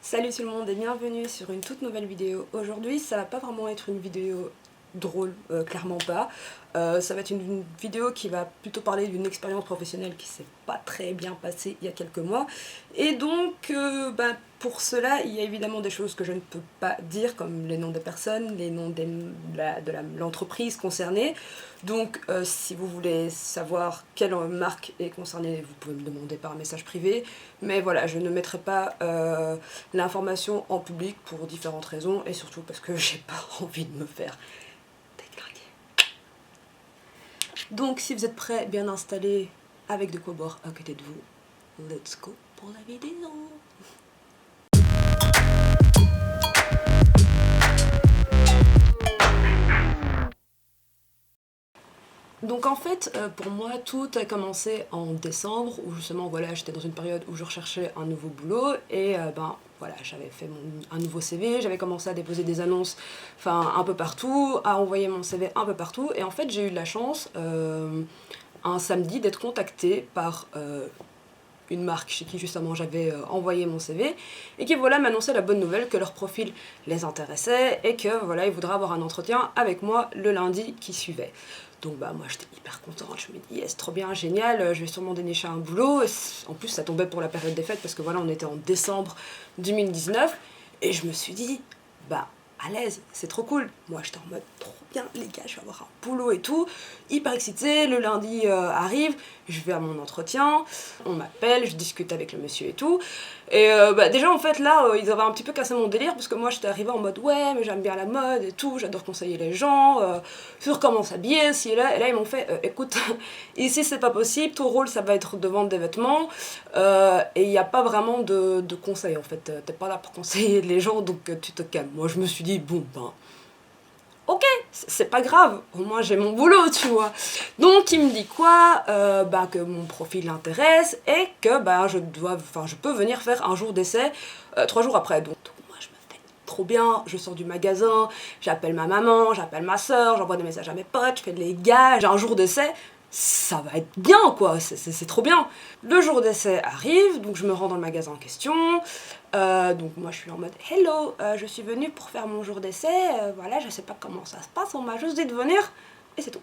Salut tout le monde et bienvenue sur une toute nouvelle vidéo. Aujourd'hui ça va pas vraiment être une vidéo drôle, clairement pas. Ça va être une vidéo qui va plutôt parler d'une expérience professionnelle qui s'est pas très bien passée il y a quelques mois. Et donc pour cela il y a évidemment des choses que je ne peux pas dire comme les noms des personnes, les noms de l'entreprise concernée. Donc si vous voulez savoir quelle marque est concernée, vous pouvez me demander par message privé. Mais voilà, je ne mettrai pas l'information en public pour différentes raisons et surtout parce que j'ai pas envie de me faire déglinguer. Donc si vous êtes prêts, bien installés, avec de quoi boire à côté de vous, let's go pour la vidéo. Donc en fait, pour moi, tout a commencé en décembre, où justement, voilà, j'étais dans une période où je recherchais un nouveau boulot, et voilà, j'avais fait un nouveau CV, j'avais commencé à déposer des annonces, enfin, un peu partout, à envoyer mon CV un peu partout, et en fait, j'ai eu de la chance, un samedi, d'être contactée par une marque chez qui justement j'avais envoyé mon CV, et qui voilà m'annonçait la bonne nouvelle que leur profil les intéressait, et que voilà, ils voudraient avoir un entretien avec moi le lundi qui suivait. Donc moi j'étais hyper contente, je me dis yes, trop bien, génial, je vais sûrement dénicher un boulot. En plus ça tombait pour la période des fêtes parce que voilà, on était en décembre 2019, et je me suis dit à l'aise, c'est trop cool. Moi j'étais en mode trop bien les gars, je vais avoir un boulot et tout, hyper excitée. Le lundi arrive, je vais à mon entretien, on m'appelle, je discute avec le monsieur et tout. Et déjà en fait là ils avaient un petit peu cassé mon délire parce que moi j'étais arrivée en mode ouais mais j'aime bien la mode et tout, j'adore conseiller les gens sur comment s'habiller, si et là ils m'ont fait écoute ici c'est pas possible, ton rôle ça va être de vendre des vêtements et il n'y a pas vraiment de conseils en fait, t'es pas là pour conseiller les gens donc tu te calmes. Moi je me suis dit bon ok, c'est pas grave, au moins j'ai mon boulot, tu vois. Donc il me dit quoi que mon profil l'intéresse et que je peux venir faire un jour d'essai 3 jours après. Donc moi je me fais trop bien, je sors du magasin, j'appelle ma maman, j'appelle ma soeur, j'envoie des messages à mes potes, je fais les gars, j'ai un jour d'essai. Ça va être bien quoi, c'est trop bien. Le jour d'essai arrive, donc je me rends dans le magasin en question. Donc moi je suis en mode hello, je suis venue pour faire mon jour d'essai, voilà, je sais pas comment ça se passe, on m'a juste dit de venir et c'est tout.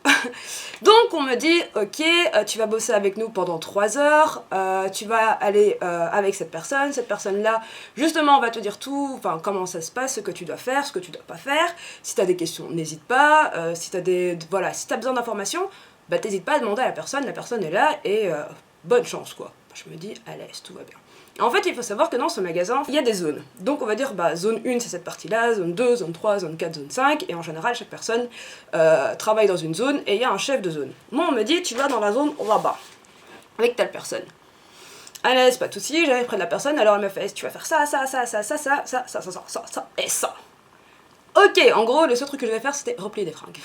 Donc on me dit ok, tu vas bosser avec nous pendant 3 heures, tu vas aller avec cette personne là justement on va te dire tout, enfin comment ça se passe, ce que tu dois faire, ce que tu dois pas faire. Si t'as des questions n'hésite pas, si t'as si t'as besoin d'informations, t'hésites pas à demander à la personne est là et bonne chance quoi. Je me dis à l'aise, tout va bien. En fait, il faut savoir que dans ce magasin, il y a des zones. Donc on va dire, zone 1 c'est cette partie-là, zone 2, zone 3, zone 4, zone 5, et en général, chaque personne travaille dans une zone, et il y a un chef de zone. Moi, on me dit, tu vas dans la zone là-bas, avec telle personne. À l'aise, pas de soucis, j'arrive près de la personne, alors elle me fait, tu vas faire ça, et ça. Ok, en gros, le seul truc que je devais faire, c'était replier des fringues.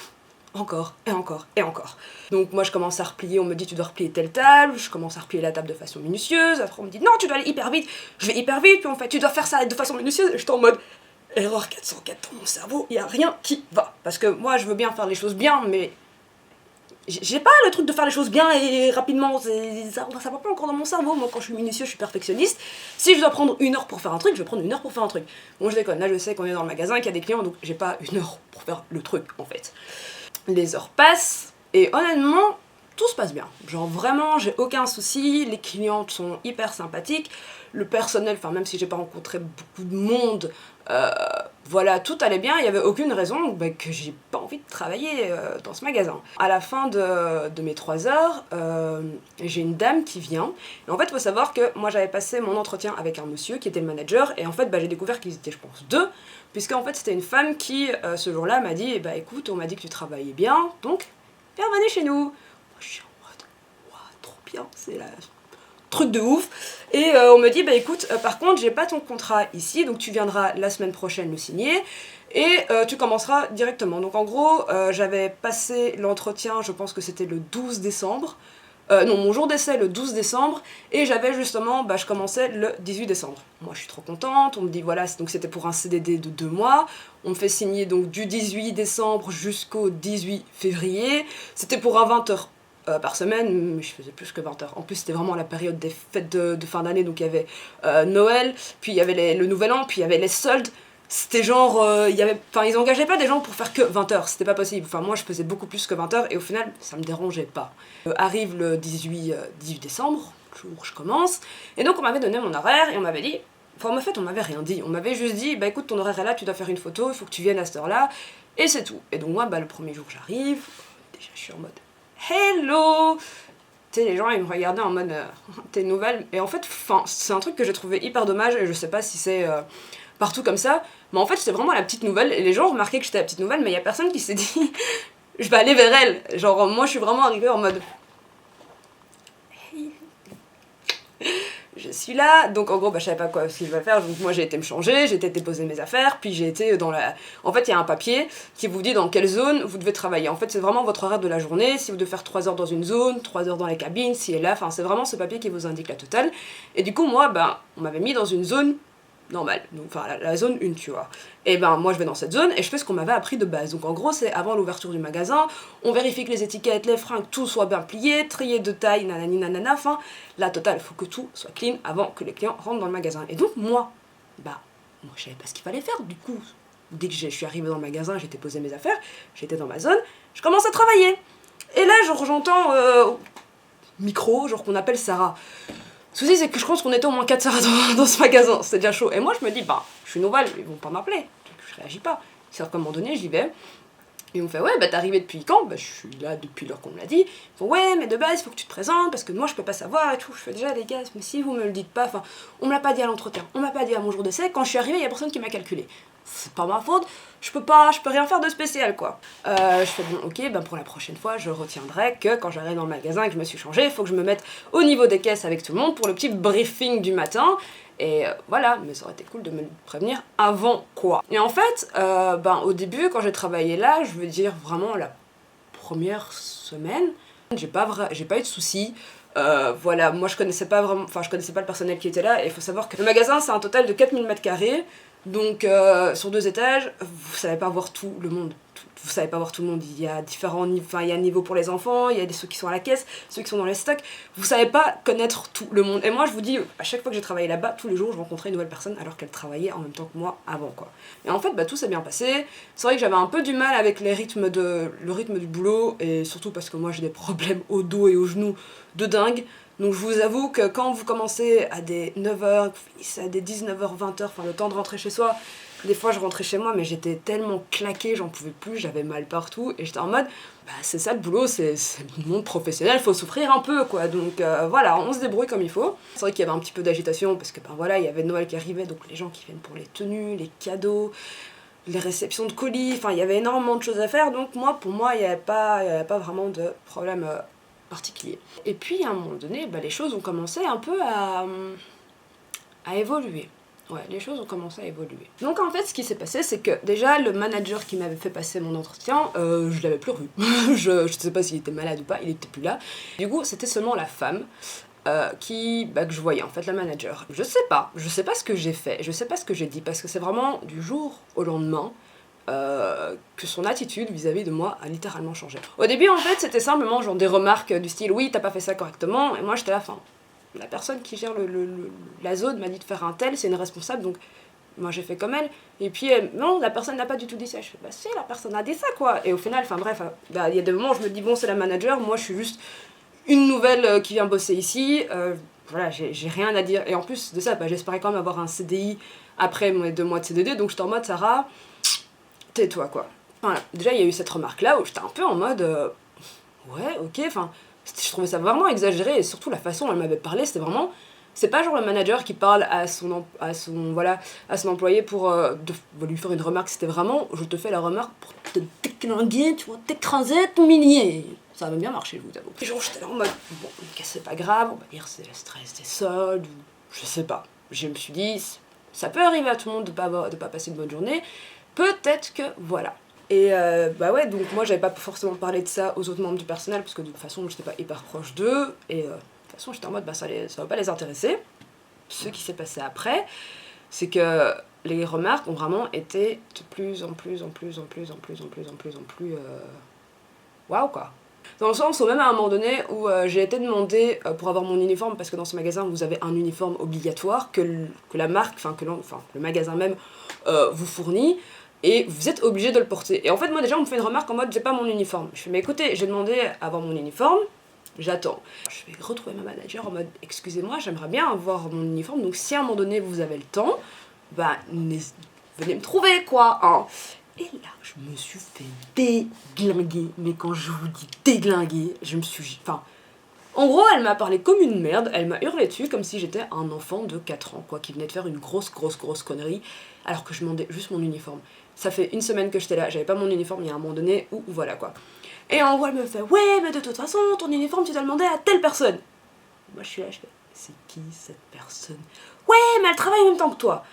Encore, et encore, et encore. Donc moi je commence à replier, on me dit tu dois replier telle table, je commence à replier la table de façon minutieuse, après on me dit non tu dois aller hyper vite, je vais hyper vite, puis on fait tu dois faire ça de façon minutieuse, et j'étais en mode erreur 404 dans mon cerveau, il y a rien qui va. Parce que moi je veux bien faire les choses bien, mais j'ai pas le truc de faire les choses bien et rapidement, ça va pas encore dans mon cerveau. Moi quand je suis minutieux, je suis perfectionniste. Si je dois prendre 1 heure pour faire un truc, je vais prendre 1 heure pour faire un truc. Bon je déconne, là je sais qu'on est dans le magasin, qu'il y a des clients, donc j'ai pas 1 heure pour faire le truc en fait. Les heures passent, et honnêtement, tout se passe bien. Genre vraiment, j'ai aucun souci, les clientes sont hyper sympathiques, le personnel, enfin même si j'ai pas rencontré beaucoup de monde, voilà, tout allait bien, il y avait aucune raison que j'ai pas envie de travailler dans ce magasin. À la fin de mes 3 heures, j'ai une dame qui vient, et en fait, il faut savoir que moi j'avais passé mon entretien avec un monsieur qui était le manager, et en fait, j'ai découvert qu'ils étaient, je pense, 2, puisque en fait, c'était une femme qui, ce jour-là, m'a dit, écoute, on m'a dit que tu travaillais bien, donc, viens, venez chez nous. Moi, je suis en mode, waouh, trop bien, c'est la truc de ouf. Et on me dit écoute par contre j'ai pas ton contrat ici donc tu viendras la semaine prochaine le signer et tu commenceras directement. Donc en gros j'avais passé l'entretien, je pense que c'était le 12 décembre. Non, mon jour d'essai le 12 décembre et j'avais justement, je commençais le 18 décembre. Moi je suis trop contente, on me dit voilà, donc c'était pour un CDD de 2 mois, on me fait signer donc du 18 décembre jusqu'au 18 février, c'était pour un 20 heures par semaine, mais je faisais plus que 20 heures. En plus, c'était vraiment la période des fêtes de fin d'année, donc il y avait Noël, puis il y avait le Nouvel An, puis il y avait les soldes. C'était genre, ils engageaient pas des gens pour faire que 20 heures, c'était pas possible. Enfin, moi, je faisais beaucoup plus que 20 heures, et au final, ça me dérangeait pas. Arrive le 18 décembre, le jour où je commence, et donc on m'avait donné mon horaire, et on m'avait dit, enfin, en fait, on m'avait rien dit. On m'avait juste dit, bah écoute, ton horaire est là, tu dois faire une photo, il faut que tu viennes à cette heure-là, et c'est tout. Et donc moi, le premier jour, j'arrive, déjà, je suis en mode hello! Tu sais, les gens, ils me regardaient en mode t'es nouvelle. Et en fait, c'est un truc que j'ai trouvé hyper dommage, et je sais pas si c'est partout comme ça, mais en fait, j'étais vraiment la petite nouvelle, et les gens remarquaient que j'étais la petite nouvelle, mais il y a personne qui s'est dit je vais aller vers elle. Genre, moi, je suis vraiment arrivée en mode hey, je suis là, donc en gros, je savais pas quoi ce que je vais faire, donc moi j'ai été me changer, j'ai été déposer mes affaires, puis j'ai été dans la... En fait, il y a un papier qui vous dit dans quelle zone vous devez travailler. En fait, c'est vraiment votre horaire de la journée, si vous devez faire 3 heures dans une zone, 3 heures dans les cabines, si et là, enfin, c'est vraiment ce papier qui vous indique la totale. Et du coup, moi, on m'avait mis dans une zone normale, donc enfin la zone 1, tu vois. Et moi je vais dans cette zone et je fais ce qu'on m'avait appris de base. Donc en gros, c'est avant l'ouverture du magasin, on vérifie que les étiquettes, les fringues, tout soit bien plié, trié de taille, nanani nanana, enfin la totale, faut que tout soit clean avant que les clients rentrent dans le magasin. Et donc moi je savais pas ce qu'il fallait faire. Du coup, dès que je suis arrivée dans le magasin, j'étais posé mes affaires, j'étais dans ma zone, je commence à travailler. Et là, genre j'entends micro, genre qu'on appelle Sarah. Le souci, c'est que je pense qu'on était au moins 4 Sarah dans ce magasin, c'était déjà chaud. Et moi, je me dis, je suis nouvelle, ils vont pas m'appeler. Donc je réagis pas. C'est à un moment donné, j'y vais. Et on me fait, ouais, t'es arrivé depuis quand? Je suis là depuis l'heure qu'on me l'a dit. Ils font, ouais, mais de base, il faut que tu te présentes, parce que moi, je peux pas savoir et tout. Je fais déjà, les gars, mais si vous me le dites pas, on me l'a pas dit à l'entretien, on m'a pas dit à mon jour d'essai. Quand je suis arrivée, il y a personne qui m'a calculé. C'est pas ma faute, je peux rien faire de spécial, quoi. Je fais, bon, ok, pour la prochaine fois, je retiendrai que quand j'arrive dans le magasin et que je me suis changée, il faut que je me mette au niveau des caisses avec tout le monde pour le petit briefing du matin. Et voilà, mais ça aurait été cool de me prévenir avant quoi. Et en fait, au début, quand j'ai travaillé là, je veux dire vraiment la première semaine, j'ai pas eu de soucis. Voilà, moi je connaissais pas le personnel qui était là, et il faut savoir que le magasin c'est un total de 4000 m², donc sur 2 étages, vous savez pas voir tout le monde. Vous savez pas voir tout le monde, il y a différents niveaux, il y a un niveau pour les enfants, il y a ceux qui sont à la caisse, ceux qui sont dans les stocks, vous savez pas connaître tout le monde. Et moi je vous dis, à chaque fois que j'ai travaillé là-bas, tous les jours je rencontrais une nouvelle personne alors qu'elle travaillait en même temps que moi avant, quoi. Et en fait, tout s'est bien passé. C'est vrai que j'avais un peu du mal avec le rythme du boulot, et surtout parce que moi j'ai des problèmes au dos et aux genoux de dingue. Donc je vous avoue que quand vous commencez à des 9h, vous finissez à des 19h, 20h, le temps de rentrer chez soi, des fois je rentrais chez moi mais j'étais tellement claquée, j'en pouvais plus, j'avais mal partout, et j'étais en mode, c'est ça le boulot, c'est le monde professionnel, faut souffrir un peu, quoi. Donc voilà, on se débrouille comme il faut. C'est vrai qu'il y avait un petit peu d'agitation parce que il y avait Noël qui arrivait, donc les gens qui viennent pour les tenues, les cadeaux, les réceptions de colis, il y avait énormément de choses à faire, donc pour moi il n'y avait pas vraiment de problème particulier. Et puis à un moment donné, les choses ont commencé un peu à évoluer. Ouais, les choses ont commencé à évoluer. Donc en fait, ce qui s'est passé, c'est que déjà, le manager qui m'avait fait passer mon entretien, je l'avais plus revu. je sais pas s'il était malade ou pas, il était plus là. Du coup, c'était seulement la femme que je voyais, en fait, la manager. Je sais pas ce que j'ai fait, je sais pas ce que j'ai dit, parce que c'est vraiment du jour au lendemain que son attitude vis-à-vis de moi a littéralement changé. Au début, en fait, c'était simplement genre des remarques du style « oui, t'as pas fait ça correctement », et moi j'étais là, la personne qui gère la zone m'a dit de faire un tel, c'est une responsable, donc moi j'ai fait comme elle. Et puis non, la personne n'a pas du tout dit ça. Je fais si, la personne a dit ça, quoi. Et au final, il y a des moments où je me dis bon, c'est la manager, moi je suis juste une nouvelle qui vient bosser ici, voilà, j'ai rien à dire. Et en plus de ça, j'espérais quand même avoir un CDI après mes 2 mois de CDD, donc j'étais en mode Sarah, tais-toi, quoi. Voilà. Déjà il y a eu cette remarque là où j'étais un peu en mode ouais, ok, je trouvais ça vraiment exagéré, et surtout la façon dont elle m'avait parlé, c'était vraiment... C'est pas genre le manager qui parle à son employé pour lui faire une remarque, c'était vraiment je te fais la remarque pour te déclinguer, tu vois, t'écraser, t'humilier. Ça avait bien marché, je vous avoue. Et genre j'étais là en mode bon, c'est pas grave, on va dire c'est le stress des soldes, ou je sais pas. Je me suis dit, ça peut arriver à tout le monde de pas passer une bonne journée, peut-être que voilà. Et ouais, donc moi j'avais pas forcément parlé de ça aux autres membres du personnel parce que de toute façon j'étais pas hyper proche d'eux, et de toute façon j'étais en mode ça va pas les intéresser. Ce qui s'est passé après, c'est que les remarques ont vraiment été de plus en plus waouh, quoi. Dans le sens où même à un moment donné où j'ai été demandée pour avoir mon uniforme, parce que dans ce magasin vous avez un uniforme obligatoire que la marque, enfin le magasin même vous fournit, et vous êtes obligé de le porter. Et en fait moi déjà on me fait une remarque en mode j'ai pas mon uniforme. Je fais mais écoutez, j'ai demandé à avoir mon uniforme, j'attends. Je vais retrouver ma manager en mode excusez-moi, j'aimerais bien avoir mon uniforme, donc si à un moment donné vous avez le temps, bah venez me trouver quoi, hein. Et là, je me suis fait déglinguer. Mais quand je vous dis déglinguer, je me suis... Enfin, en gros, elle m'a parlé comme une merde. Elle m'a hurlé dessus comme si j'étais un enfant de 4 ans, quoi, qui venait de faire une grosse connerie, alors que je demandais juste mon uniforme. Ça fait une semaine que j'étais là, j'avais pas mon uniforme, il y a un moment donné où voilà, quoi. Et en gros, elle me fait « Ouais, mais de toute façon, ton uniforme, tu dois le demander à telle personne. » Moi, je suis là, je fais « C'est qui cette personne ?»« Ouais, mais elle travaille en même temps que toi. »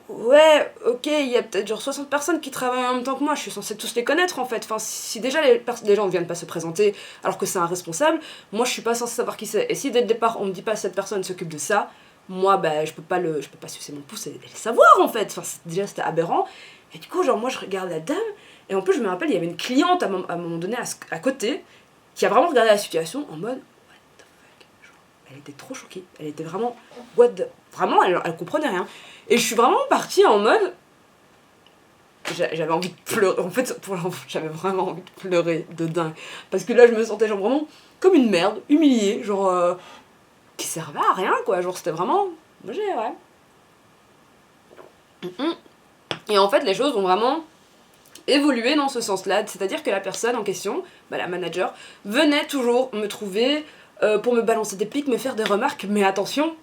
Ouais, ok, il y a peut-être genre 60 personnes qui travaillent en même temps que moi, je suis censée tous les connaître en fait. Enfin, si déjà les gens ne viennent pas se présenter alors que c'est un responsable, moi je suis pas censée savoir qui c'est. Et si dès le départ on me dit pas cette personne s'occupe de ça, moi bah je peux pas sucer mon pouce et le savoir en fait. Enfin, déjà c'était aberrant. Et du coup, genre moi je regarde la dame, et en plus je me rappelle, il y avait une cliente à un moment donné à côté qui a vraiment regardé la situation en mode what the fuck. Genre, elle était trop choquée, elle était vraiment vraiment elle comprenait rien. Et je suis vraiment partie en mode... J'avais envie de pleurer. En fait, j'avais vraiment envie de pleurer de dingue. Parce que là, je me sentais genre vraiment comme une merde, humiliée, genre... qui servait à rien, quoi. Genre, c'était vraiment... ouais. Et en fait, les choses ont vraiment évolué dans ce sens-là. C'est-à-dire que la personne en question, bah, la manager, venait toujours me trouver pour me balancer des pics, me faire des remarques. Mais attention,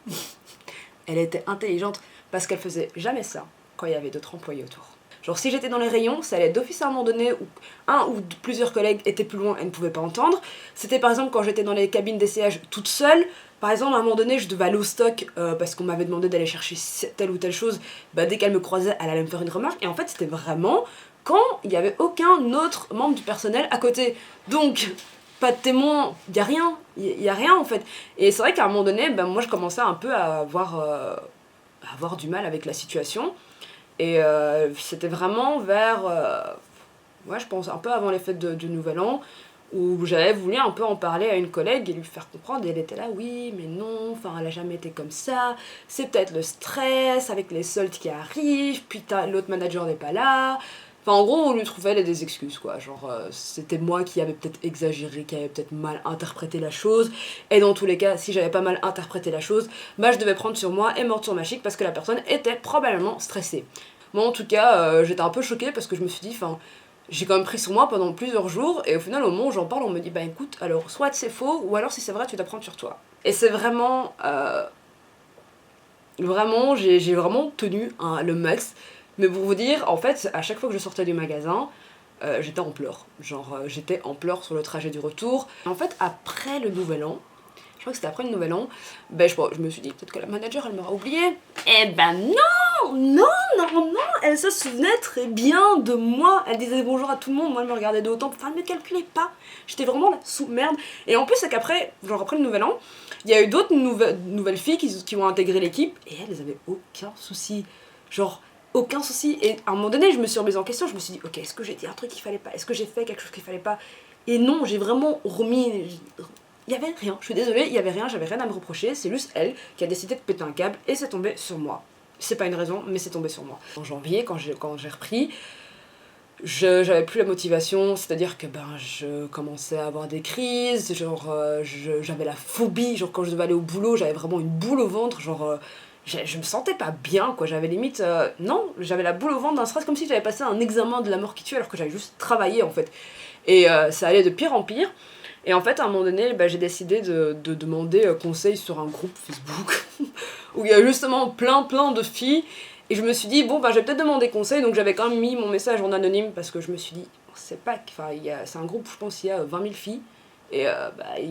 elle était intelligente. Parce qu'elle faisait jamais ça quand il y avait d'autres employés autour. Genre si j'étais dans les rayons, ça allait d'office à un moment donné où un ou plusieurs collègues étaient plus loin et ne pouvaient pas entendre. C'était par exemple quand j'étais dans les cabines d'essayage toute seule. Par exemple à un moment donné je devais aller au stock parce qu'on m'avait demandé d'aller chercher telle ou telle chose. Bah dès qu'elle me croisait, elle allait me faire une remarque. Et en fait c'était vraiment quand il n'y avait aucun autre membre du personnel à côté. Donc pas de témoin, il y a rien en fait. Et c'est vrai qu'à un moment donné, bah, moi je commençais un peu à avoir du mal avec la situation. Et c'était vraiment vers, ouais, je pense un peu avant les fêtes du Nouvel An, où j'avais voulu un peu en parler à une collègue et lui faire comprendre. Et elle était là, oui, mais non, enfin, elle a jamais été comme ça, c'est peut-être le stress avec les soldes qui arrivent, puis l'autre manager n'est pas là. Enfin, en gros, on lui trouvait des excuses, quoi. Genre, c'était moi qui avais peut-être exagéré, qui avait peut-être mal interprété la chose. Et dans tous les cas, si j'avais pas mal interprété la chose, bah je devais prendre sur moi et mordre sur ma chic parce que la personne était probablement stressée. Moi, en tout cas, j'étais un peu choquée parce que je me suis dit, enfin, j'ai quand même pris sur moi pendant plusieurs jours. Et au final, au moment où j'en parle, on me dit, bah écoute, alors soit c'est faux, ou alors si c'est vrai, tu dois prendre sur toi. Et c'est vraiment... vraiment, j'ai vraiment tenu le max. Mais pour vous dire, en fait, à chaque fois que je sortais du magasin, j'étais en pleurs. Genre, j'étais en pleurs sur le trajet du retour. En fait, après le Nouvel An, je crois que c'était après le Nouvel An, ben je me suis dit, peut-être que la manager, elle m'aura oublié. Eh ben non, elle se souvenait très bien de moi. Elle disait bonjour à tout le monde, moi elle me regardait de haut en bas. Enfin, elle me calculait pas. J'étais vraiment la sous-merde. Et en plus, c'est qu'après, genre après le Nouvel An, il y a eu d'autres nouvelles filles qui ont intégré l'équipe et elles avaient aucun souci. Genre, aucun souci. Et à un moment donné, je me suis remise en question. Je me suis dit, ok, est-ce que j'ai dit un truc qu'il fallait pas? Est-ce que j'ai fait quelque chose qu'il fallait pas? Et non, j'ai vraiment remis. Il y avait rien. Je suis désolée, il y avait rien. J'avais rien à me reprocher. C'est juste elle qui a décidé de péter un câble et c'est tombé sur moi. C'est pas une raison, mais c'est tombé sur moi. En janvier, quand j'ai repris, j'avais plus la motivation, c'est-à-dire que je commençais à avoir des crises, genre j'avais la phobie, genre quand je devais aller au boulot, j'avais vraiment une boule au ventre, genre je me sentais pas bien quoi, j'avais limite, non, j'avais la boule au ventre d'un stress comme si j'avais passé un examen de la mort qui tue alors que j'avais juste travaillé en fait. Et ça allait de pire en pire. Et en fait, à un moment donné, j'ai décidé de demander conseil sur un groupe Facebook où il y a justement plein de filles. Et je me suis dit, bon, je vais peut-être demander conseil. Donc j'avais quand même mis mon message en anonyme parce que je me suis dit, c'est un groupe, je pense, il y a 20 000 filles. Et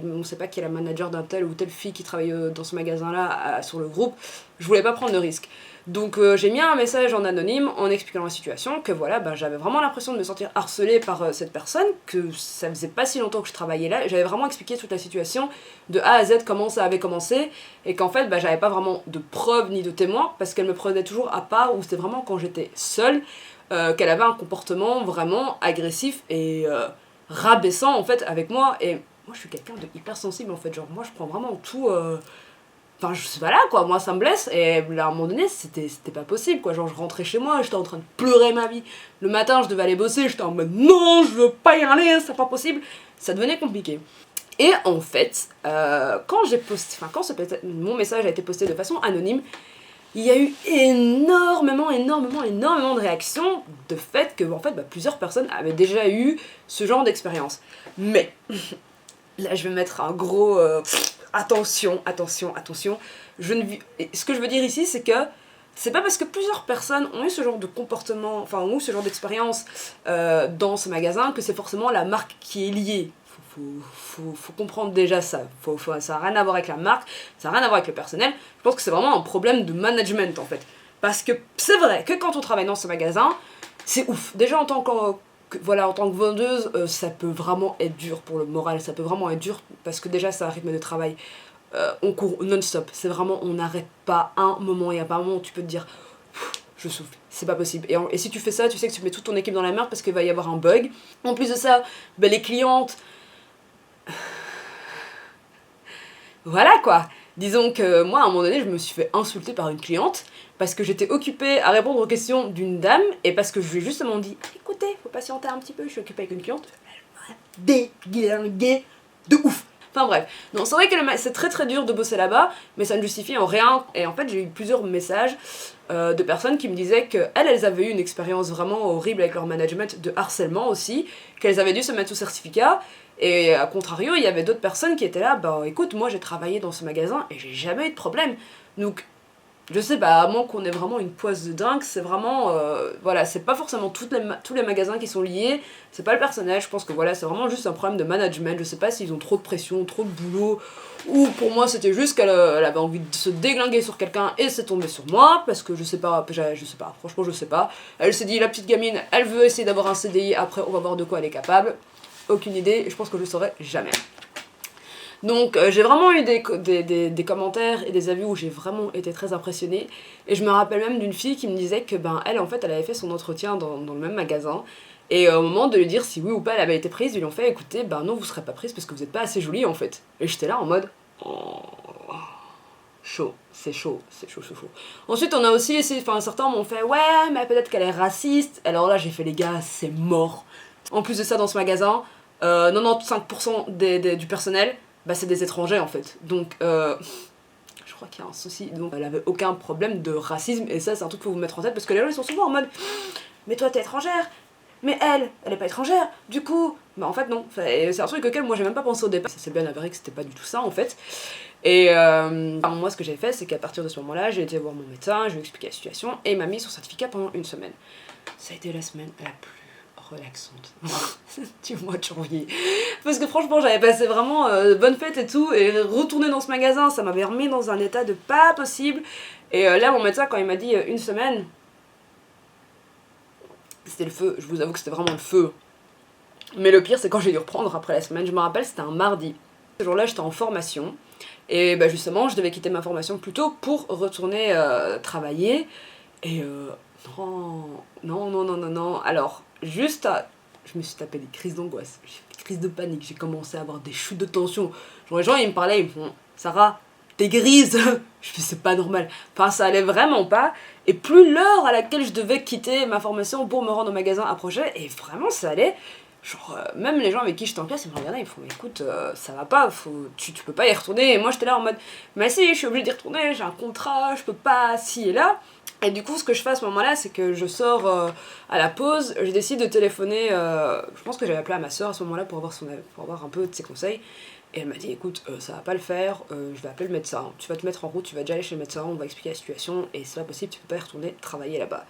on sait pas qui est la manager d'un tel ou telle fille qui travaille dans ce magasin-là sur le groupe. Je voulais pas prendre de risque. Donc j'ai mis un message en anonyme en expliquant la situation, que voilà, j'avais vraiment l'impression de me sentir harcelée par cette personne, que ça faisait pas si longtemps que je travaillais là, j'avais vraiment expliqué toute la situation de A à Z, comment ça avait commencé, et qu'en fait j'avais pas vraiment de preuves ni de témoins, parce qu'elle me prenait toujours à part, ou c'était vraiment quand j'étais seule, qu'elle avait un comportement vraiment agressif et rabaissant en fait avec moi, et moi je suis quelqu'un de hyper sensible en fait, genre moi je prends vraiment tout, enfin je sais pas là quoi, moi ça me blesse, et là à un moment donné c'était pas possible quoi, genre je rentrais chez moi, j'étais en train de pleurer ma vie, le matin je devais aller bosser, j'étais en mode non je veux pas y aller, c'est pas possible, ça devenait compliqué. Et en fait, quand j'ai posté, enfin quand mon message a été posté de façon anonyme, il y a eu énormément de réactions de fait que en fait, plusieurs personnes avaient déjà eu ce genre d'expérience. Mais, là je vais mettre un gros attention. Ce que je veux dire ici, c'est que c'est pas parce que plusieurs personnes ont eu ce genre de comportement, enfin ont eu ce genre d'expérience dans ce magasin que c'est forcément la marque qui est liée. Faut comprendre déjà ça. Ça n'a rien à voir avec la marque, ça n'a rien à voir avec le personnel. Je pense que c'est vraiment un problème de management en fait. Parce que c'est vrai que quand on travaille dans ce magasin, c'est ouf. Déjà en tant en tant que vendeuse, ça peut vraiment être dur pour le moral, ça peut vraiment être dur parce que déjà c'est un rythme de travail. On court non-stop, c'est vraiment, on n'arrête pas un moment, il n'y a pas un moment où tu peux te dire je souffle, c'est pas possible. Et si tu fais ça, tu sais que tu mets toute ton équipe dans la merde parce qu'il va y avoir un bug. En plus de ça, les clientes, voilà quoi. Disons que moi, à un moment donné, je me suis fait insulter par une cliente parce que j'étais occupée à répondre aux questions d'une dame et parce que je lui ai justement dit écoutez, faut patienter un petit peu, je suis occupée avec une cliente. Déglinguée de ouf. Enfin bref, non, c'est vrai que c'est très dur de bosser là-bas, mais ça ne justifie en rien. Et en fait, j'ai eu plusieurs messages de personnes qui me disaient qu'elles avaient eu une expérience vraiment horrible avec leur management, de harcèlement aussi, qu'elles avaient dû se mettre sous certificat. Et à contrario, il y avait d'autres personnes qui étaient là, bah écoute, moi j'ai travaillé dans ce magasin et j'ai jamais eu de problème. Donc, je sais pas, à moins qu'on ait vraiment une poisse de dingue, c'est vraiment, voilà, c'est pas forcément tous les magasins qui sont liés, c'est pas le personnel, je pense que voilà, c'est vraiment juste un problème de management, je sais pas s'ils ont trop de pression, trop de boulot, ou pour moi c'était juste qu'elle avait envie de se déglinguer sur quelqu'un et c'est tombé sur moi, parce que je sais pas, franchement je sais pas, elle s'est dit, la petite gamine, elle veut essayer d'avoir un CDI, après on va voir de quoi elle est capable, aucune idée, je pense que je le saurai jamais. Donc j'ai vraiment eu des commentaires et des avis où j'ai vraiment été très impressionnée. Et je me rappelle même d'une fille qui me disait que elle en fait elle avait fait son entretien dans le même magasin. Et au moment de lui dire si oui ou pas elle avait été prise, ils lui ont fait écoutez, non vous serez pas prise parce que vous êtes pas assez jolie en fait. Et j'étais là en mode oh, chaud, c'est chaud. Ensuite on a aussi essayé, enfin certains m'ont fait ouais mais peut-être qu'elle est raciste. Alors là j'ai fait les gars c'est mort. En plus de ça dans ce magasin, 95% du personnel c'est des étrangers en fait. Donc, je crois qu'il y a un souci. Donc, elle avait aucun problème de racisme. Et ça, c'est un truc qu'il faut vous mettre en tête parce que les gens ils sont souvent en mode mais toi t'es étrangère. Mais elle est pas étrangère. Du coup, en fait, non. C'est un truc auquel moi j'ai même pas pensé au départ. C'est bien avéré que c'était pas du tout ça en fait. Et moi, ce que j'ai fait, c'est qu'à partir de ce moment-là, j'ai été voir mon médecin, je lui ai expliqué la situation et il m'a mis son certificat pendant une semaine. Ça a été la semaine la plus relaxante du mois de janvier. Parce que franchement, j'avais passé vraiment bonne fête et tout, et retourner dans ce magasin, ça m'avait remis dans un état de pas possible. Et là, mon médecin, quand il m'a dit une semaine, c'était le feu, je vous avoue que c'était vraiment le feu. Mais le pire, c'est quand j'ai dû reprendre après la semaine. Je me rappelle, c'était un mardi. Ce jour-là, j'étais en formation. Et justement, je devais quitter ma formation plus tôt pour retourner travailler. Et non. Alors, je me suis tapé des crises d'angoisse, des crises de panique, j'ai commencé à avoir des chutes de tension. Genre les gens ils me parlaient, ils me font Sarah, t'es grise. Je fais c'est pas normal. Enfin ça allait vraiment pas. Et plus l'heure à laquelle je devais quitter ma formation pour me rendre au magasin approchait, et vraiment ça allait. Genre même les gens avec qui j'étais en classe ils me regardaient, ils me font écoute ça va pas, tu peux pas y retourner. Et moi j'étais là en mode mais si je suis obligée d'y retourner, j'ai un contrat, je peux pas ci et là. Et du coup, ce que je fais à ce moment-là, c'est que je sors à la pause, je décide de téléphoner, je pense que j'avais appelé à ma soeur à ce moment-là pour avoir un peu de ses conseils. Et elle m'a dit, écoute, ça va pas le faire, je vais appeler le médecin, tu vas te mettre en route, tu vas déjà aller chez le médecin, on va expliquer la situation, et c'est pas possible, tu peux pas y retourner travailler là-bas.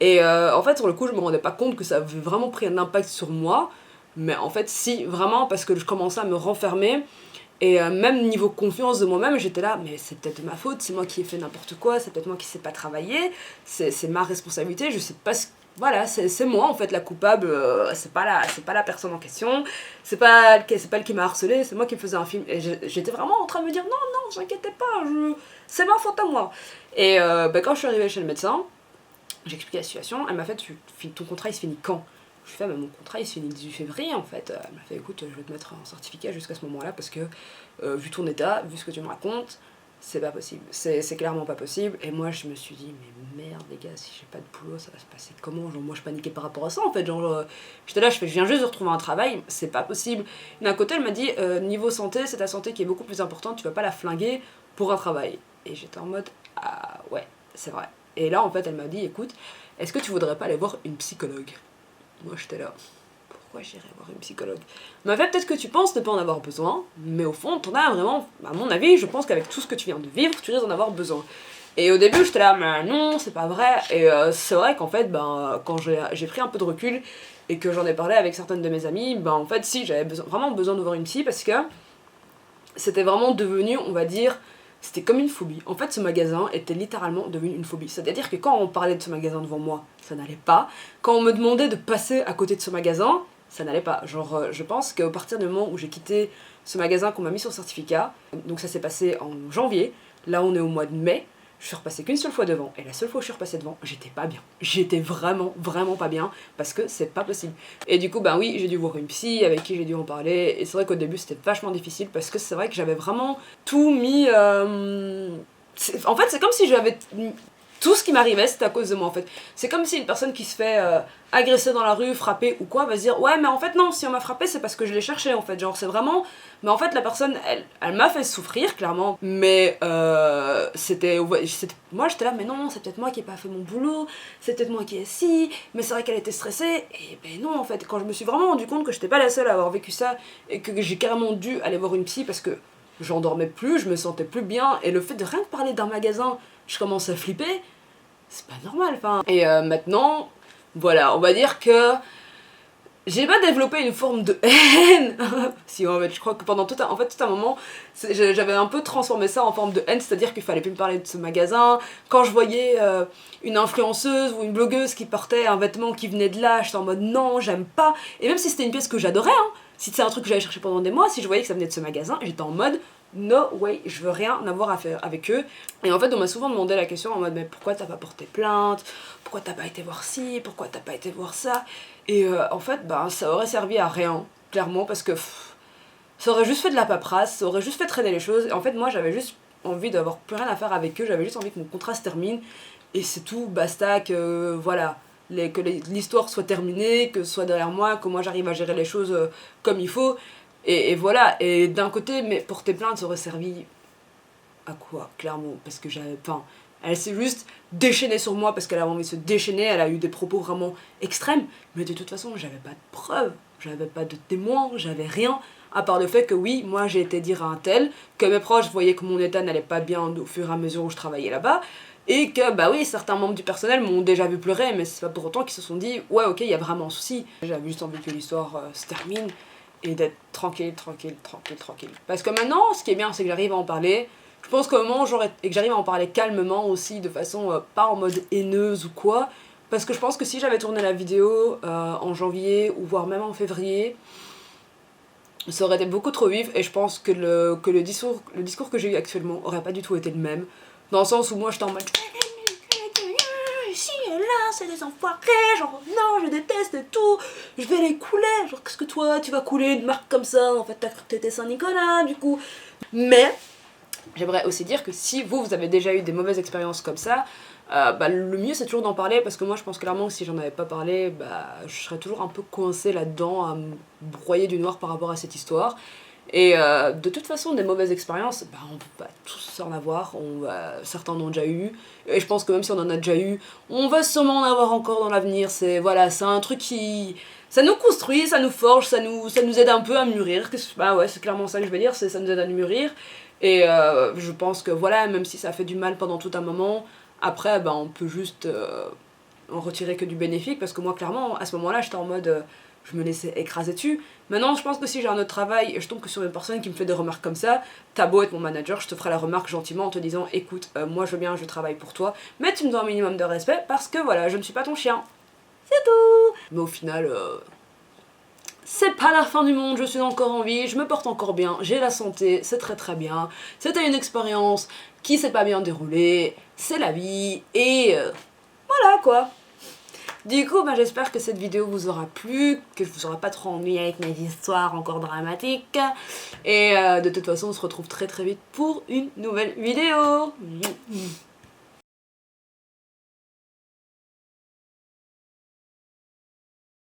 Et en fait, sur le coup, je me rendais pas compte que ça avait vraiment pris un impact sur moi, mais en fait, si, vraiment, parce que je commençais à me renfermer. Et même niveau confiance de moi-même, j'étais là, mais c'est peut-être de ma faute, c'est moi qui ai fait n'importe quoi, c'est peut-être moi qui sais pas travailler, c'est ma responsabilité, je sais pas ce... Voilà, c'est moi en fait la coupable, c'est pas la personne en question, c'est pas elle qui m'a harcelé, c'est moi qui me faisais un film. Et j'étais vraiment en train de me dire, non, t'inquiète pas, c'est ma faute à moi. Et quand je suis arrivée chez le médecin, j'ai expliqué la situation, elle m'a fait, ton contrat il se finit quand ? Je fais, mais mon contrat il se finit le 18 février en fait. Elle m'a fait, écoute, je vais te mettre un certificat jusqu'à ce moment-là parce que, vu ton état, vu ce que tu me racontes, c'est pas possible. C'est clairement pas possible. Et moi, je me suis dit, mais merde, les gars, si j'ai pas de boulot, ça va se passer comment? Genre, moi, je paniquais par rapport à ça en fait. Genre, j'étais là, je viens juste de retrouver un travail, c'est pas possible. D'un côté, elle m'a dit, niveau santé, c'est ta santé qui est beaucoup plus importante, tu vas pas la flinguer pour un travail. Et j'étais en mode, ah ouais, c'est vrai. Et là, en fait, elle m'a dit, écoute, est-ce que tu voudrais pas aller voir une psychologue? Moi, j'étais là, pourquoi j'irais voir une psychologue? Mais en fait, peut-être que tu penses ne pas en avoir besoin, mais au fond, t'en as vraiment, à mon avis, je pense qu'avec tout ce que tu viens de vivre, tu risques d'en avoir besoin. Et au début, j'étais là, mais non, c'est pas vrai. Et c'est vrai qu'en fait, quand j'ai pris un peu de recul et que j'en ai parlé avec certaines de mes amies, en fait, si, j'avais vraiment besoin de voir une psy parce que c'était vraiment devenu, on va dire, c'était comme une phobie. En fait, ce magasin était littéralement devenu une phobie. C'est-à-dire que quand on parlait de ce magasin devant moi, ça n'allait pas. Quand on me demandait de passer à côté de ce magasin, ça n'allait pas. Genre, je pense qu'à partir du moment où j'ai quitté ce magasin qu'on m'a mis sur certificat, donc ça s'est passé en janvier, là on est au mois de mai, je suis repassée qu'une seule fois devant, et la seule fois où je suis repassée devant, j'étais pas bien. J'étais vraiment, vraiment pas bien, parce que c'est pas possible. Et du coup, oui, j'ai dû voir une psy, avec qui j'ai dû en parler, et c'est vrai qu'au début c'était vachement difficile, parce que c'est vrai que j'avais vraiment tout mis... En fait, c'est comme si j'avais... Tout ce qui m'arrivait, c'était à cause de moi, en fait. C'est comme si une personne qui se fait agresser dans la rue, frapper ou quoi, va se dire, ouais, mais en fait, non, si on m'a frappé, c'est parce que je l'ai cherché, en fait. Genre, c'est vraiment... Mais en fait, la personne, elle m'a fait souffrir, clairement. Mais c'était... Moi, j'étais là, mais non, c'est peut-être moi qui ai pas fait mon boulot, c'est peut-être moi qui ai si, mais c'est vrai qu'elle était stressée. Et ben non, en fait, quand je me suis vraiment rendu compte que j'étais pas la seule à avoir vécu ça, et que j'ai carrément dû aller voir une psy parce que j'en dormais plus, je me sentais plus bien, et le fait de rien que parler d'un magasin, je commence à flipper, c'est pas normal, enfin. Et maintenant, voilà, on va dire que j'ai pas développé une forme de haine. Si, en fait, je crois que pendant tout un moment, j'avais un peu transformé ça en forme de haine, c'est-à-dire qu'il fallait plus me parler de ce magasin. Quand je voyais une influenceuse ou une blogueuse qui portait un vêtement qui venait de là, j'étais en mode non, j'aime pas. Et même si c'était une pièce que j'adorais, hein, si c'est un truc que j'avais cherché pendant des mois, si je voyais que ça venait de ce magasin, j'étais en mode no way, je veux rien avoir à faire avec eux. Et en fait, on m'a souvent demandé la question en mode mais pourquoi t'as pas porté plainte? Pourquoi t'as pas été voir ci? Pourquoi t'as pas été voir ça? Et en fait, ça aurait servi à rien, clairement, parce que ça aurait juste fait de la paperasse, ça aurait juste fait traîner les choses. Et en fait, moi, j'avais juste envie d'avoir plus rien à faire avec eux, j'avais juste envie que mon contrat se termine, et c'est tout, basta, que voilà, que l'histoire soit terminée, que ce soit derrière moi, que moi j'arrive à gérer les choses comme il faut. Et voilà, et d'un côté, mais porter plainte, ça aurait servi à quoi, clairement? Parce que j'avais... Enfin, elle s'est juste déchaînée sur moi parce qu'elle avait envie de se déchaîner, elle a eu des propos vraiment extrêmes, mais de toute façon, j'avais pas de preuves, j'avais pas de témoins, j'avais rien, à part le fait que oui, moi j'ai été dire à un tel, que mes proches voyaient que mon état n'allait pas bien au fur et à mesure où je travaillais là-bas, et que oui, certains membres du personnel m'ont déjà vu pleurer, mais c'est pas pour autant qu'ils se sont dit, ouais, ok, il y a vraiment un souci. J'avais juste envie que l'histoire se termine, et d'être tranquille. Parce que maintenant, ce qui est bien, c'est que j'arrive à en parler. Je pense qu'au moment et que j'arrive à en parler calmement aussi, de façon pas en mode haineuse ou quoi. Parce que je pense que si j'avais tourné la vidéo en janvier ou voire même en février, ça aurait été beaucoup trop vif et je pense que le discours que j'ai eu actuellement aurait pas du tout été le même. Dans le sens où moi j'étais en mode ici et là, c'est des enfoirés, genre non, je déteste tout, je vais les couler, genre qu'est-ce que toi, tu vas couler une marque comme ça, en fait t'as cru que t'étais Saint-Nicolas, du coup. Mais, j'aimerais aussi dire que si vous avez déjà eu des mauvaises expériences comme ça, le mieux c'est toujours d'en parler, parce que moi je pense clairement que si j'en avais pas parlé, je serais toujours un peu coincée là-dedans, à me broyer du noir par rapport à cette histoire. Et de toute façon, des mauvaises expériences, on peut pas tous en avoir, certains en ont déjà eu, et je pense que même si on en a déjà eu, on va sûrement en avoir encore dans l'avenir. C'est un truc qui... Ça nous construit, ça nous forge, ça nous aide un peu à mûrir, ouais, c'est clairement ça que je vais dire, ça nous aide à mûrir, et je pense que voilà, même si ça fait du mal pendant tout un moment, après, on peut juste en retirer que du bénéfique, parce que moi, clairement, à ce moment-là, j'étais en mode... je me laissais écraser dessus. Maintenant, je pense que si j'ai un autre travail et je tombe que sur une personne qui me fait des remarques comme ça, t'as beau être mon manager, je te ferai la remarque gentiment en te disant écoute, moi je veux bien, je travaille pour toi, mais tu me dois un minimum de respect parce que voilà, je ne suis pas ton chien. C'est tout. Mais au final, c'est pas la fin du monde, je suis encore en vie, je me porte encore bien, j'ai la santé, c'est très très bien. C'était une expérience qui s'est pas bien déroulée, c'est la vie, et voilà quoi. Du coup, bah, j'espère que cette vidéo vous aura plu, que je vous aura pas trop ennuyé avec mes histoires encore dramatiques. Et de toute façon, on se retrouve très très vite pour une nouvelle vidéo.